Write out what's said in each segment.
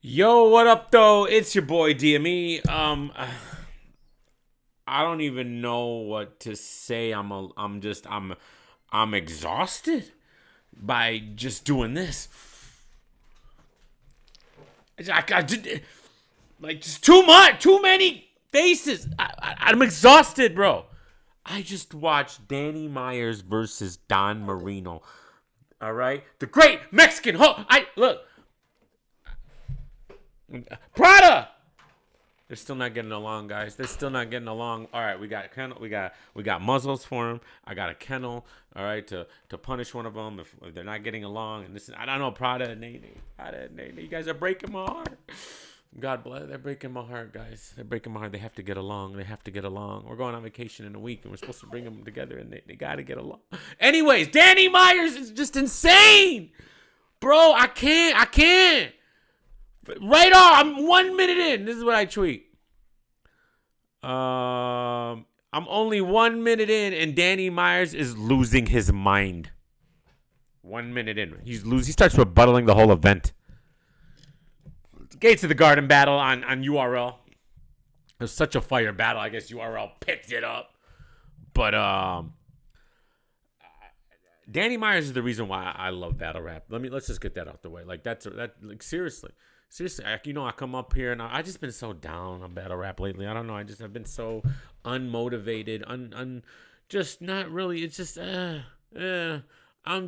Yo, what up though? It's your boy DME. I don't even know what to say. I'm exhausted by just doing this. I did like just too much, too many faces. I'm exhausted, bro. I just watched Danny Myers versus Don Marino. All right, the great Mexican. I look, Prada. They're still not getting along, guys. They're still not getting along. All right, we got kennel. We got muzzles for them. I got a kennel. All right, to punish one of them if they're not getting along. And this, I don't know, Prada and Nene. Prada and Nene. You guys are breaking my heart. God bless. They're breaking my heart, guys. They're breaking my heart. They have to get along. They have to get along. We're going on vacation in a week, and we're supposed to bring them together, and they got to get along. Anyways, Danny Myers is just insane, bro. I can't. Right off, I'm 1 minute in. This is what I tweet. I'm only 1 minute in, and Danny Myers is losing his mind. 1 minute in, He starts rebuttaling the whole event. Gates of the Garden battle on URL. It was such a fire battle. I guess URL picked it up, but Danny Myers is the reason why I love battle rap. Let's just get that out the way. Like seriously. Seriously, I come up here and I just been so down on battle rap lately. I don't know. I've been so unmotivated, just not really. It's just, I'm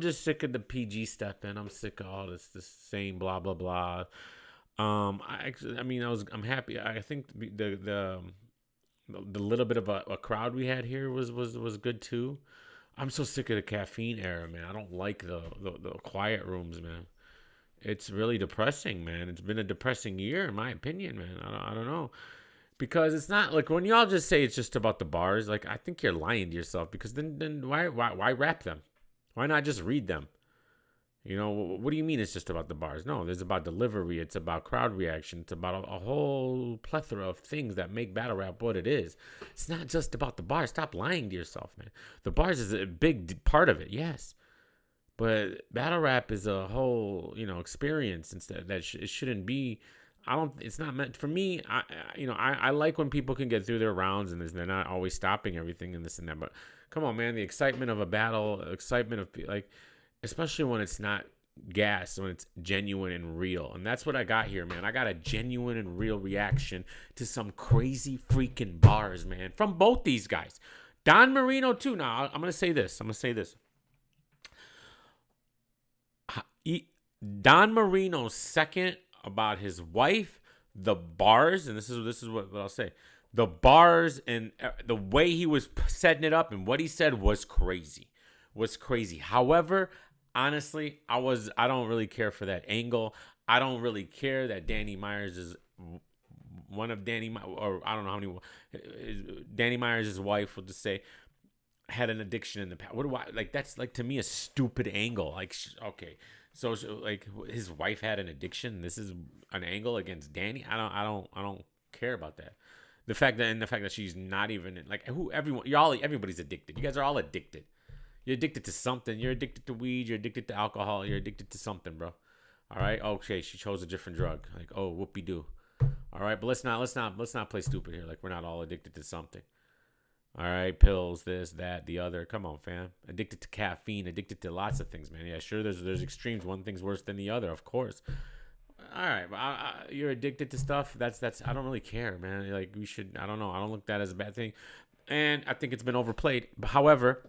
just sick of the PG stuff, and I'm sick of all this same blah blah blah. I'm happy. I think the little bit of a crowd we had here was good too. I'm so sick of the caffeine era, man. I don't like the quiet rooms, man. It's really depressing, man. It's been a depressing year, in my opinion, man. I don't know. Because it's not like when y'all just say it's just about the bars, like I think you're lying to yourself because then why rap them? Why not just read them? What do you mean it's just about the bars? No, it's about delivery. It's about crowd reaction. It's about a whole plethora of things that make battle rap what it is. It's not just about the bars. Stop lying to yourself, man. The bars is a big part of it, yes. But battle rap is a whole, experience instead. It shouldn't be. It's not meant for me. I like when people can get through their rounds and they're not always stopping everything and this and that. But come on, man, the excitement of a battle, excitement of especially when it's not gas, when it's genuine and real. And that's what I got here, man. I got a genuine and real reaction to some crazy freaking bars, man, from both these guys. Don Marino too. Now I'm gonna say this. Don Marino's second about his wife, the bars, and this is what I'll say. The bars and the way he was setting it up and what he said was crazy. However, honestly, I don't really care for that angle. I don't really care that Danny Myers is one of or I don't know how many. Danny Myers' wife will just say had an addiction in the past. What do I like? That's like to me a stupid angle. Like, okay. So like his wife had an addiction. This is an angle against Danny. I don't care about that. The fact that she's not even like everybody's addicted. You guys are all addicted. You're addicted to something. You're addicted to weed. You're addicted to alcohol. You're addicted to something, bro. All right. Okay. She chose a different drug. Like, oh, whoopie doo. All right. But let's not play stupid here. Like we're not all addicted to something. All right, pills, this, that, the other. Come on, fam. Addicted to caffeine, addicted to lots of things, man. Yeah, sure. There's extremes. One thing's worse than the other, of course. All right, you're addicted to stuff. That's. I don't really care, man. Like we should. I don't know. I don't look at that as a bad thing, and I think it's been overplayed. However,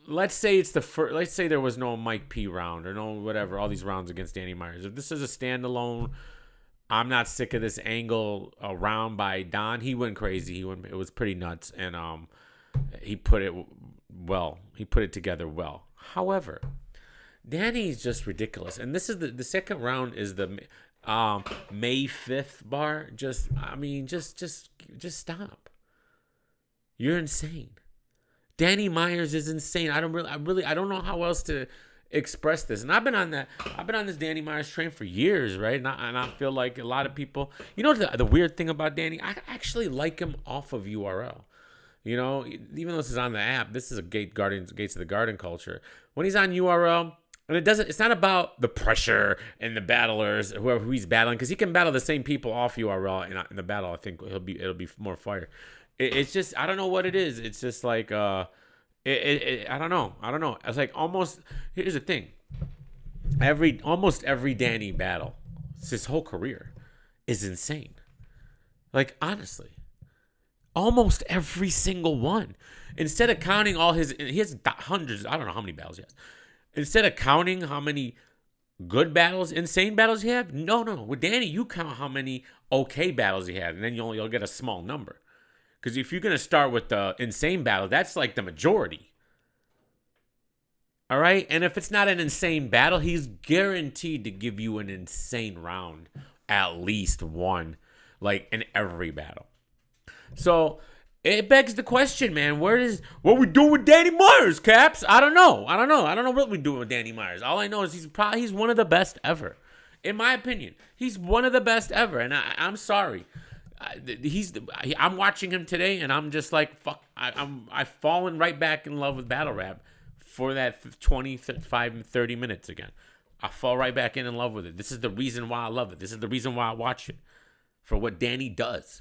let's say it's the first. Let's say there was no Mike P round or no whatever. All these rounds against Danny Myers. If this is a standalone. I'm not sick of this angle around by Don. He went crazy. It was pretty nuts, and he put it well. He put it together well. However, Danny's just ridiculous, and this is the second round is the May 5th bar. Just stop. You're insane. Danny Myers is insane. I don't know how else to express this. And I've been on this Danny Myers train for years, right? And I feel like a lot of people, the weird thing about Danny, I actually like him off of URL. Even though this is on the app, this is a Gates of the Garden culture. When he's on URL, And it's not about the pressure and the battlers, who he's battling, because he can battle the same people off URL in the battle. I think it'll be more fire. It's just, I don't know what it is. It's just like, I don't know. It's like here's the thing. Almost every Danny battle, his whole career, is insane. Like, honestly. Almost every single one. Instead of counting he has hundreds, I don't know how many battles he has. Instead of counting how many good battles, insane battles you have, no. With Danny, you count how many okay battles he had, and then you'll get a small number. Because if you're gonna start with the insane battle, that's like the majority. All right, and if it's not an insane battle, he's guaranteed to give you an insane round, at least one, like in every battle. So it begs the question, man. What we doing with Danny Myers, Caps? I don't know what we're doing with Danny Myers. All I know is he's one of the best ever, in my opinion. He's one of the best ever, and I'm sorry. I'm watching him today, and I'm just like, fuck. I've fallen right back in love with battle rap for that 25 and 30 minutes again. I fall right back in love with it. This is the reason why I love it. This is the reason why I watch it, for what Danny does.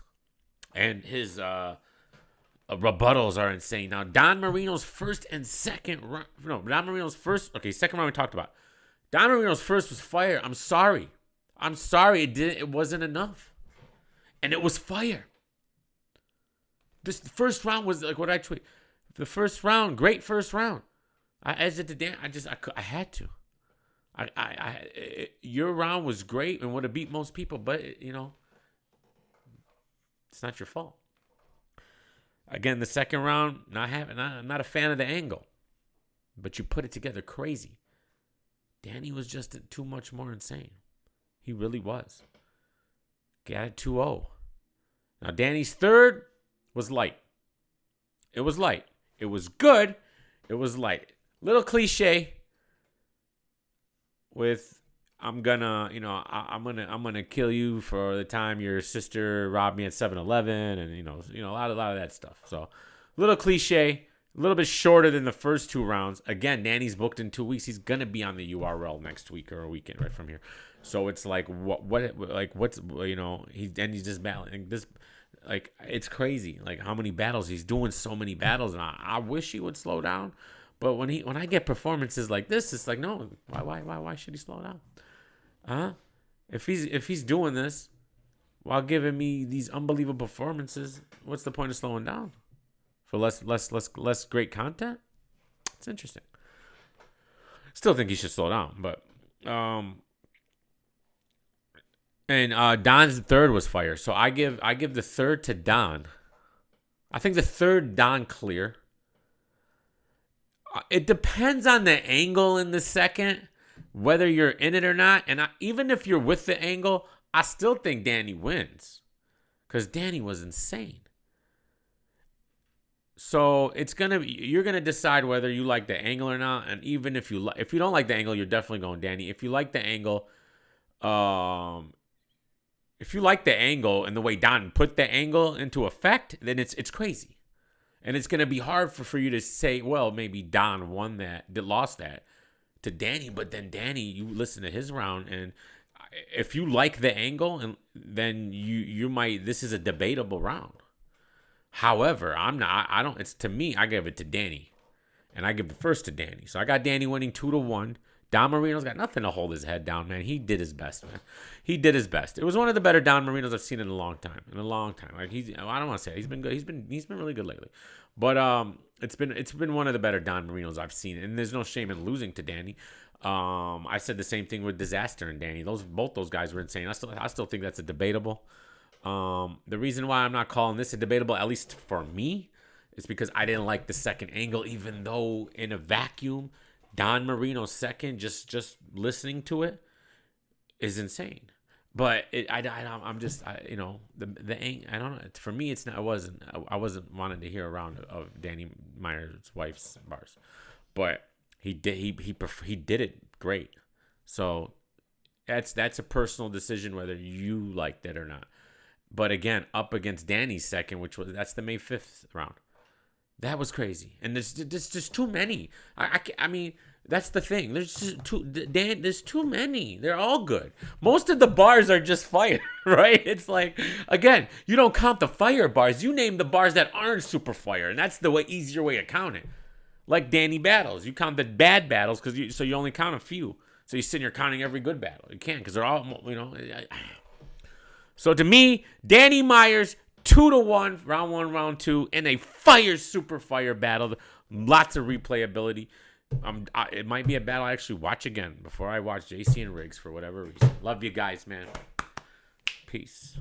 And his rebuttals are insane. Now, Don Marino's first and second round. No, Don Marino's first. Okay, second round we talked about. Don Marino's first was fire. I'm sorry. It wasn't enough. And it was fire. The first round was like what I tweet. The first round, great first round. I edited the Dan. I had to. Your round was great and would have beat most people, but it's not your fault. Again, the second round, I'm not a fan of the angle. But you put it together crazy. Danny was just too much more insane. He really was. Got it 2-0. Now, Danny's third was light. It was light. It was good. It was light. Little cliche with I'm gonna kill you for the time your sister robbed me at 7-Eleven, and a lot of that stuff. So, little cliche, a little bit shorter than the first two rounds. Again, Danny's booked in 2 weeks. He's gonna be on the URL next week or a weekend right from here. So it's like he's just battling this. Like, it's crazy. Like, how many battles he's doing? So many battles, and I wish he would slow down. But when I get performances like this, it's like, no, why should he slow down? Huh? If he's doing this while giving me these unbelievable performances, what's the point of slowing down? For less great content? It's interesting. Still think he should slow down, but and Don's third was fire. So I give the third to Don. I think the third Don clear. It depends on the angle in the second, whether you're in it or not. And even if you're with the angle, I still think Danny wins, because Danny was insane. So you're gonna decide whether you like the angle or not. And even if you don't like the angle, you're definitely going Danny. If you like the angle, if you like the angle and the way Don put the angle into effect, then it's crazy. And it's going to be hard for you to say, well, maybe Don lost that to Danny. But then Danny, you listen to his round, and if you like the angle, and then you might, this is a debatable round. However, to me, I give it to Danny. And I give the first to Danny. So I got Danny winning 2-1. Don Marino's got nothing to hold his head down, man. He did his best, man. He did his best. It was one of the better Don Marinos I've seen in a long time. Like, I don't want to say it. He's been good. He's been really good lately. But it's been one of the better Don Marinos I've seen, and there's no shame in losing to Danny. I said the same thing with Disaster and Danny. Both those guys were insane. I still think that's a debatable. The reason why I'm not calling this a debatable, at least for me, is because I didn't like the second angle, even though in a vacuum, Don Marino's second, just listening to it, is insane. But I don't know. For me, it's not. I wasn't wanting to hear a round of Danny Myers' wife's bars, but he did it great. So that's a personal decision whether you liked it or not. But again, up against Danny's second, that's the May 5th round. That was crazy, and there's just too many. I mean, That's the thing. There's just there's too many. They're all good. Most of the bars are just fire, right? It's like, again, you don't count the fire bars. You name the bars that aren't super fire, and that's the easier way to count it. Like Danny battles, you count the bad battles so you only count a few. So you sit here counting every good battle. You can't because they're all, you know. So to me, Danny Myers 2-1, round 1, round 2, in a super fire battle. Lots of replayability. It might be a battle I actually watch again before I watch JC and Riggs for whatever reason. Love you guys, man. Peace.